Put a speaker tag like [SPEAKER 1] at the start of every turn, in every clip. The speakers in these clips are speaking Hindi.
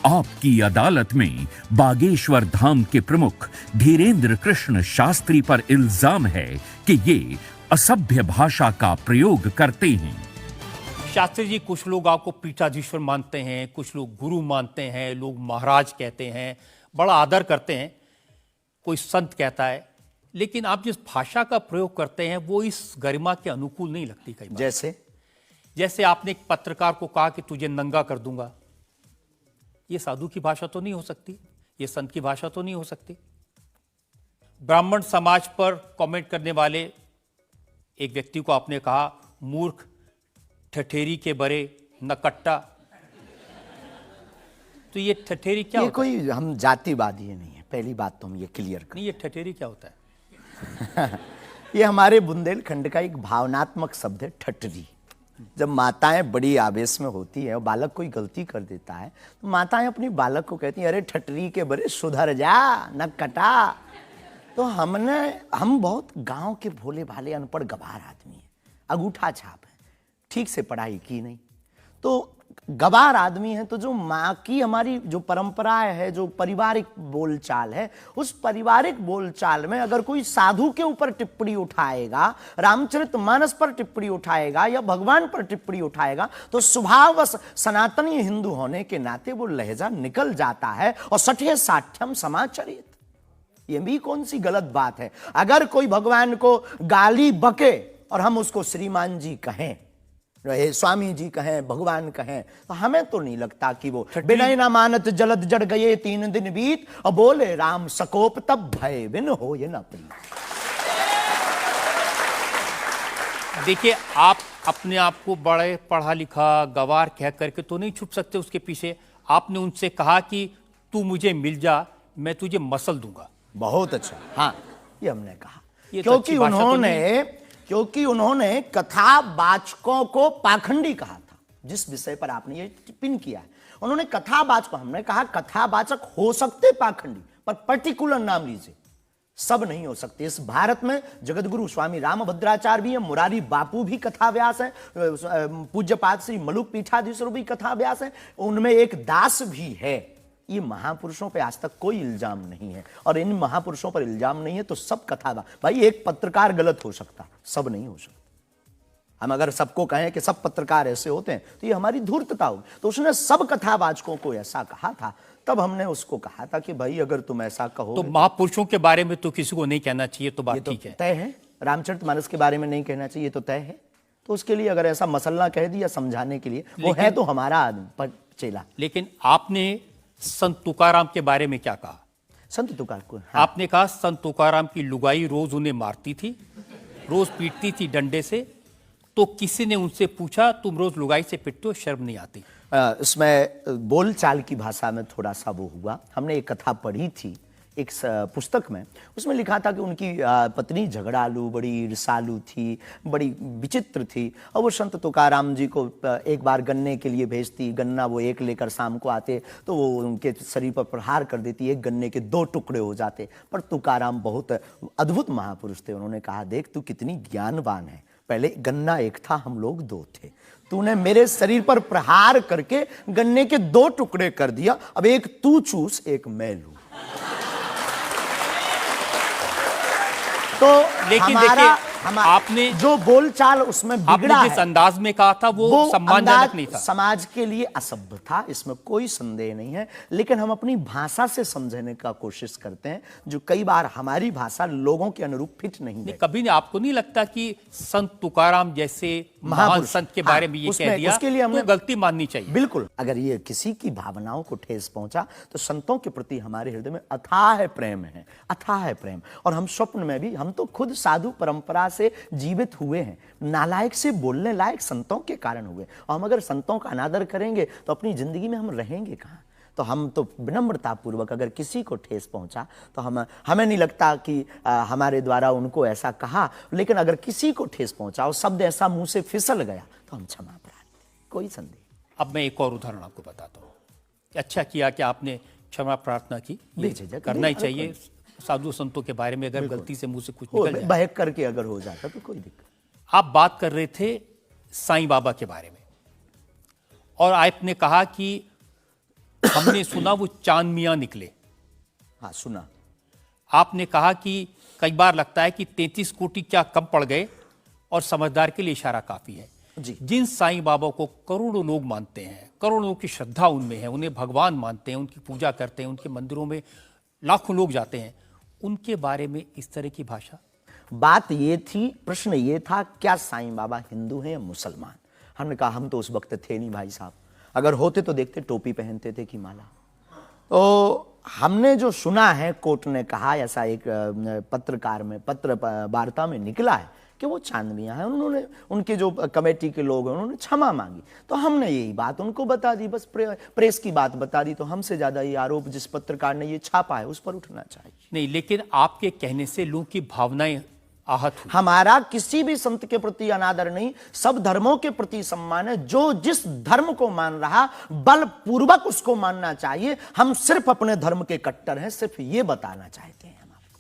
[SPEAKER 1] आपकी अदालत में बागेश्वर धाम के प्रमुख धीरेन्द्र कृष्ण शास्त्री पर इल्जाम है कि ये असभ्य भाषा का प्रयोग करते हैं।
[SPEAKER 2] शास्त्री जी, कुछ लोग आपको पीठाधीश्वर मानते हैं, कुछ लोग गुरु मानते हैं, लोग महाराज कहते हैं, बड़ा आदर करते हैं, कोई संत कहता है, लेकिन आप जिस भाषा का प्रयोग करते हैं वो इस गरिमा के अनुकूल नहीं लगती कई बार। जैसे आपने एक पत्रकार को कहा कि तुझे नंगा कर दूंगा, ये साधु की भाषा तो नहीं हो सकती, ये संत की भाषा तो नहीं हो सकती। ब्राह्मण समाज पर कमेंट करने वाले एक व्यक्ति को आपने कहा मूर्ख, ठठेरी के बरे, नकट्टा, तो ये ठठेरी क्या होता है?
[SPEAKER 3] कोई हम जातिवादी नहीं है, पहली बात तो हम ये क्लियर करें।
[SPEAKER 2] नहीं, ये ठठेरी क्या होता है?
[SPEAKER 3] ये हमारे बुंदेलखंड का एक भावनात्मक शब्द है, ठठरी। जब माताएं बड़ी आवेश में होती है और बालक कोई गलती कर देता है तो माताएं अपनी बालक को कहती हैं, अरे ठठरी के बरे सुधर जा, न कटा। तो हम बहुत गांव के भोले भाले अनपढ़ गवार आदमी हैं, अंगूठा छाप है, ठीक से पढ़ाई की नहीं, तो गवार आदमी है। तो जो माँ की हमारी जो परंपरा है, जो पारिवारिक बोलचाल है, उस पारिवारिक बोलचाल में अगर कोई साधु के ऊपर टिप्पणी उठाएगा, रामचरितमानस पर टिप्पणी उठाएगा या भगवान पर टिप्पणी उठाएगा, तो स्वभावश सनातनी हिंदू होने के नाते वो लहजा निकल जाता है। और सठे साठ्यम समाचरित, ये भी कौन सी गलत बात है? अगर कोई भगवान को गाली बके और हम उसको श्रीमान जी कहें, स्वामी जी कहें, भगवान कहें, तो हमें तो नहीं लगता कि वो बिनय ना मानत जलद जड़ गए 3 दिन बीत, और बोले राम सकोप तब भय बिन हो ये न प्रीत।
[SPEAKER 2] देखिए, आप अपने आप को बड़े पढ़ा लिखा गवार कह करके तो नहीं छुप सकते उसके पीछे। आपने उनसे कहा कि तू मुझे मिल जा, मैं तुझे मसल दूंगा।
[SPEAKER 3] बहुत अच्छा, हाँ, ये हमने कहा, क्योंकि उन्होंने कथावाचकों को पाखंडी कहा था, जिस विषय पर आपने ये टिप्पणी किया है। उन्होंने कथावाचक, हमने कहा कथावाचक हो सकते पाखंडी, पर पर्टिकुलर नाम लीजिए, सब नहीं हो सकते। इस भारत में जगतगुरु स्वामी रामभद्राचार्य भी है, मुरारी बापू भी कथाव्यास है, पूज्यपाद श्री मलुक पीठाधीश्वर भी कथाव्यास है, उनमें एक दास भी है। ये महापुरुषों पे आज तक कोई इल्जाम नहीं है, और इन महापुरुषों पर इल्जाम नहीं है तो सब कथा, भाई एक पत्रकार गलत हो सकता, सब नहीं हो सकता। हम अगर सबको कहें कि सब पत्रकार ऐसे होते हैं तो ये हमारी धूर्तता होगी। तो उसने सब कथावाचकों को ऐसा कहा था, तब हमने उसको कहा था कि भाई अगर तुम ऐसा कहो
[SPEAKER 2] तो महापुरुषों के बारे में तो किसी को नहीं कहना चाहिए, तो बात ठीक है,
[SPEAKER 3] तय है। रामचरितमानस के बारे में नहीं कहना चाहिए तो तय है। तो उसके लिए अगर ऐसा मसला कह दिया समझाने के लिए, वो है तो हमारा आदमी चेला।
[SPEAKER 2] लेकिन आपने संत तुकाराम के बारे में क्या कहा?
[SPEAKER 3] संत तुकार को
[SPEAKER 2] आपने कहा संत तुकाराम की लुगाई रोज उन्हें मारती थी, रोज पीटती थी डंडे से, तो किसी ने उनसे पूछा तुम रोज लुगाई से पिटते हो, शर्म नहीं आती?
[SPEAKER 3] इसमें बोलचाल की भाषा में थोड़ा सा वो हुआ। हमने एक कथा पढ़ी थी एक पुस्तक में, उसमें लिखा था कि उनकी पत्नी झगड़ालू, बड़ी ईर्षालु थी, बड़ी विचित्र थी, और वो संत तुकाराम जी को एक बार गन्ने के लिए भेजती, गन्ना वो एक लेकर शाम को आते तो वो उनके शरीर पर प्रहार कर देती, एक गन्ने के 2 टुकड़े हो जाते। पर तुकाराम बहुत अद्भुत महापुरुष थे, उन्होंने कहा देख तू कितनी ज्ञानवान है, पहले गन्ना एक था, हम लोग 2 थे, तूने मेरे शरीर पर प्रहार करके गन्ने के 2 टुकड़े कर दिया, अब एक तू चूस एक मैं लूं। तो
[SPEAKER 2] लेकिन देखिए, आपने
[SPEAKER 3] जो बोलचाल उसमें बिगड़ा
[SPEAKER 2] है, जिस अंदाज में कहा था वो सम्मानजनक नहीं था,
[SPEAKER 3] समाज के लिए असभ्य था, इसमें कोई संदेह नहीं है। लेकिन हम अपनी भाषा से समझने का कोशिश करते हैं, जो कई बार हमारी भाषा लोगों के अनुरूप फिट नहीं है।
[SPEAKER 2] कभी आपको नहीं लगता कि संत तुकाराम जैसे महान संत के बारे में ये कह दिया, उसके लिए हमने तो गलती माननी चाहिए?
[SPEAKER 3] बिल्कुल, अगर ये किसी की भावनाओं को ठेस पहुंचा तो संतों के प्रति हमारे हृदय में अथाह प्रेम है, अथाह प्रेम। और हम स्वप्न में भी, हम तो खुद साधु परंपरा से जीवित हुए हैं, नालायक से बोलने लायक संतों के कारण हुए, और हम अगर संतों का अनादर करेंगे तो अपनी जिंदगी में हम रहेंगे कहां? तो हम तो विनम्रता पूर्वक अगर किसी को ठेस पहुंचा तो हमें नहीं लगता कि हमारे द्वारा उनको ऐसा कहा, लेकिन अगर किसी को ठेस पहुंचा और शब्द ऐसा मुंह से फिसल गया तो हम क्षमा प्रार्थी, कोई संदेह।
[SPEAKER 2] अब मैं एक और उदाहरण आपको बताता हूँ। अच्छा किया कि आपने क्षमा प्रार्थना की, करना ही चाहिए साधु संतों के बारे में, अगर गलती से मुंह से कुछ निकल जाए,
[SPEAKER 3] बहक करके अगर हो जाता तो कोई दिक्कत।
[SPEAKER 2] आप बात कर रहे थे साईं बाबा के बारे में, और आपने कहा कि हमने सुना वो चांद मियां निकले।
[SPEAKER 3] हाँ, सुना।
[SPEAKER 2] आपने कहा कि कई बार लगता है कि 33 कोटि क्या कम पड़ गए और समझदार के लिए इशारा काफी है।
[SPEAKER 3] जी।
[SPEAKER 2] जिन साईं बाबा को करोड़ों लोग मानते हैं, करोड़ों की श्रद्धा उनमें है, उन्हें भगवान मानते हैं, उनकी पूजा करते हैं, उनके मंदिरों में लाखों लोग जाते हैं, उनके बारे में इस तरह की भाषा?
[SPEAKER 3] बात ये थी, प्रश्न ये था, क्या साईं बाबा हिंदू हैं या मुसलमान? हमने कहा हम तो उस वक्त थे नहीं भाई साहब, अगर होते तो देखते टोपी पहनते थे कि माला। तो हमने जो सुना है, कोर्ट ने कहा, ऐसा एक पत्रकार में पत्र वार्ता में निकला है कि वो चांद मियां है। उन्होंने, उनके जो कमेटी के लोग हैं, उन्होंने क्षमा मांगी। तो हमने यही बात उनको बता दी, बस प्रेस की बात बता दी। तो हमसे ज्यादा ये आरोप जिस पत्रकार ने ये छापा है उस पर उठना चाहिए।
[SPEAKER 2] नहीं, लेकिन आपके कहने से लोगों की भावनाएं आहत हुई।
[SPEAKER 3] हमारा किसी भी संत के प्रति अनादर नहीं, सब धर्मों के प्रति सम्मान है। जो जिस धर्म को मान रहा, बलपूर्वक उसको मानना चाहिए। हम सिर्फ अपने धर्म के कट्टर हैं, सिर्फ ये बताना चाहते हैं।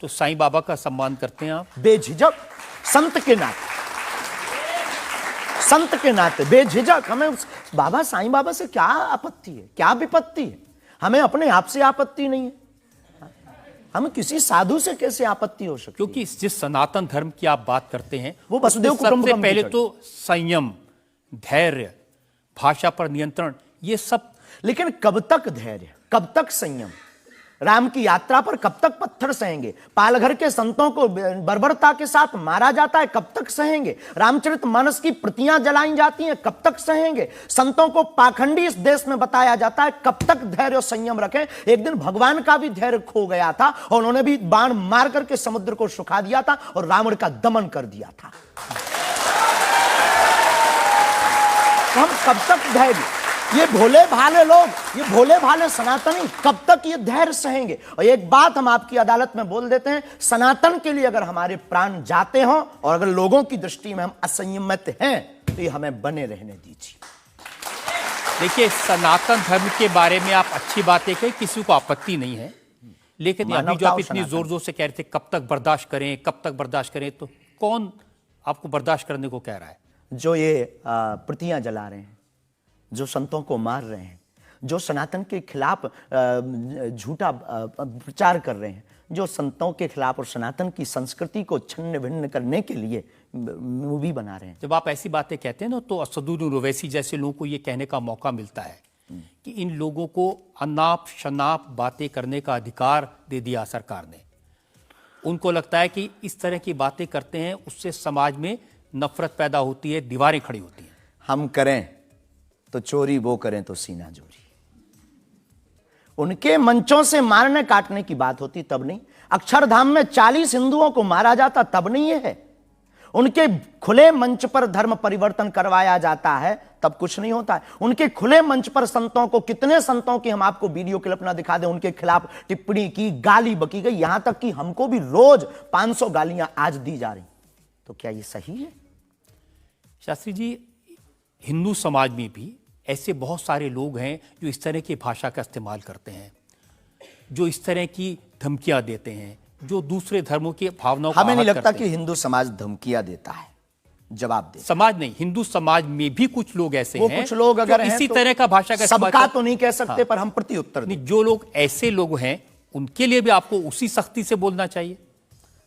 [SPEAKER 2] तो साईं बाबा का सम्मान करते हैं आप?
[SPEAKER 3] बेझिझक, संत के नाते, संत के नाते बेझिझक। हमें बाबा साईं बाबा से क्या आपत्ति है, क्या विपत्ति है? हमें अपने आप से आपत्ति नहीं है। हम किसी साधु से कैसे आपत्ति हो सकती?
[SPEAKER 2] क्योंकि जिस सनातन धर्म की आप बात करते हैं,
[SPEAKER 3] वो वसुदेव कुटुंबकम
[SPEAKER 2] सबसे पहले तो संयम, धैर्य, भाषा पर नियंत्रण, ये सब।
[SPEAKER 3] लेकिन कब तक धैर्य, कब तक संयम? राम की यात्रा पर कब तक पत्थर सहेंगे? पालघर के संतों को बर्बरता के साथ मारा जाता है, कब तक सहेंगे? रामचरितमानस की प्रतियां जलाई जाती हैं, कब तक सहेंगे? संतों को पाखंडी इस देश में बताया जाता है, कब तक धैर्य और संयम रखें? एक दिन भगवान का भी धैर्य खो गया था और उन्होंने भी बाण मार करके समुद्र को सुखा दिया था और रावण का दमन कर दिया था। तो हम कब तक धैर्य, ये भोले भाले लोग, ये भोले भाले सनातनी कब तक ये धैर्य सहेंगे? और एक बात हम आपकी अदालत में बोल देते हैं, सनातन के लिए अगर हमारे प्राण जाते हों और अगर लोगों की दृष्टि में हम असंयमित हैं, तो ये हमें बने रहने दीजिए।
[SPEAKER 2] देखिए, सनातन धर्म के बारे में आप अच्छी बातें कही, किसी को आपत्ति नहीं है, लेकिन अभी जो आप इतनी जोर जोर से कह रहे थे कब तक बर्दाश्त करें, कब तक बर्दाश्त करें, तो कौन आपको बर्दाश्त करने को कह रहा है?
[SPEAKER 3] जो ये प्रतियां जला रहे हैं, जो संतों को मार रहे हैं, जो सनातन के खिलाफ झूठा प्रचार कर रहे हैं, जो संतों के खिलाफ और सनातन की संस्कृति को छिन्न भिन्न करने के लिए मूवी बना रहे हैं।
[SPEAKER 2] जब आप ऐसी बातें कहते हैं ना, तो असदुद्दीन ओवैसी जैसे लोगों को ये कहने का मौका मिलता है कि इन लोगों को अनाप शनाप बातें करने का अधिकार दे दिया सरकार ने। उनको लगता है कि इस तरह की बातें करते हैं, उससे समाज में नफरत पैदा होती है, दीवारें खड़ी होती हैं।
[SPEAKER 3] हम करें तो चोरी, वो करें तो सीना जोरी। उनके मंचों से मारने काटने की बात होती तब नहीं। अक्षरधाम में 40 हिंदुओं को मारा जाता तब नहीं है। उनके खुले मंच पर धर्म परिवर्तन करवाया जाता है तब कुछ नहीं होता है। उनके खुले मंच पर संतों को, कितने संतों की हम आपको वीडियो क्लिप ना दिखा दें, उनके खिलाफ टिप्पणी की, गाली बकी गई, यहां तक कि हमको भी रोज 500 गालियां आज दी जा रही। तो क्या ये सही है?
[SPEAKER 2] शास्त्री जी, हिंदू समाज में भी ऐसे बहुत सारे लोग हैं जो इस तरह की भाषा का इस्तेमाल करते हैं, जो इस तरह की धमकियां देते हैं, जो दूसरे धर्मों की भावनाओं को
[SPEAKER 3] हमें नहीं
[SPEAKER 2] आहत
[SPEAKER 3] लगता
[SPEAKER 2] करते
[SPEAKER 3] कि हिंदू समाज धमकियां देता है, जवाब दे।
[SPEAKER 2] समाज नहीं, हिंदू समाज में भी कुछ लोग ऐसे
[SPEAKER 3] वो
[SPEAKER 2] हैं,
[SPEAKER 3] कुछ लोग अगर
[SPEAKER 2] जो
[SPEAKER 3] हैं
[SPEAKER 2] इसी
[SPEAKER 3] तो
[SPEAKER 2] तरह का भाषा का इस्तेमाल
[SPEAKER 3] सबका तो नहीं कह सकते, पर हम प्रति उत्तर
[SPEAKER 2] नहीं, जो लोग ऐसे लोग हैं उनके लिए भी आपको उसी सख्ती से बोलना चाहिए।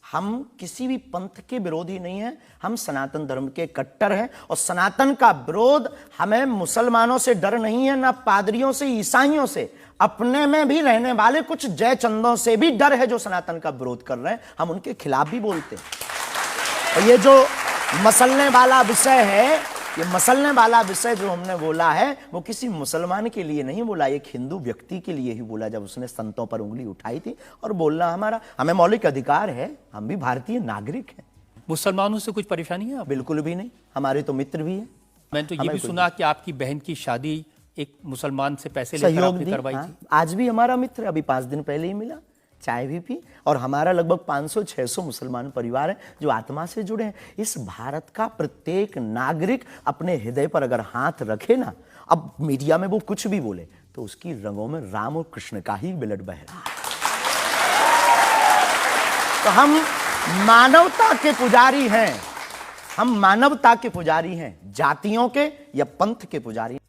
[SPEAKER 3] हम किसी भी पंथ के विरोधी नहीं हैं, हम सनातन धर्म के कट्टर हैं और सनातन का विरोध, हमें मुसलमानों से डर नहीं है, ना पादरियों से, ईसाइयों से, अपने में भी रहने वाले कुछ जयचंदों से भी डर है जो सनातन का विरोध कर रहे हैं। हम उनके खिलाफ भी बोलते हैं। और ये जो मसलने वाला विषय है, ये मसलने वाला विषय जो हमने बोला है, वो किसी मुसलमान के लिए नहीं बोला, एक हिंदू व्यक्ति के लिए ही बोला, जब उसने संतों पर उंगली उठाई थी। और बोलना हमें मौलिक अधिकार है, हम भी भारतीय नागरिक हैं।
[SPEAKER 2] मुसलमानों से कुछ परेशानी है?
[SPEAKER 3] बिल्कुल भी नहीं, हमारे तो मित्र भी हैं।
[SPEAKER 2] मैंने तो ये भी सुना कि आपकी बहन की शादी एक मुसलमान से पैसे लेकर
[SPEAKER 3] सहयोग
[SPEAKER 2] आपने
[SPEAKER 3] दी,
[SPEAKER 2] करवाई
[SPEAKER 3] हाँ,
[SPEAKER 2] थी।
[SPEAKER 3] आज भी हमारा मित्र, अभी 5 दिन पहले ही मिला, चाय भी पी। और हमारा लगभग 500-600 मुसलमान परिवार हैं जो आत्मा से जुड़े हैं। इस भारत का प्रत्येक नागरिक अपने हृदय पर अगर हाथ रखे ना, अब मीडिया में वो कुछ भी बोले, तो उसकी रंगों में राम और कृष्ण का ही ब्लड बह रहा है। तो हम मानवता के पुजारी हैं, हम मानवता के पुजारी हैं, जातियों के या पंथ के पुजारी।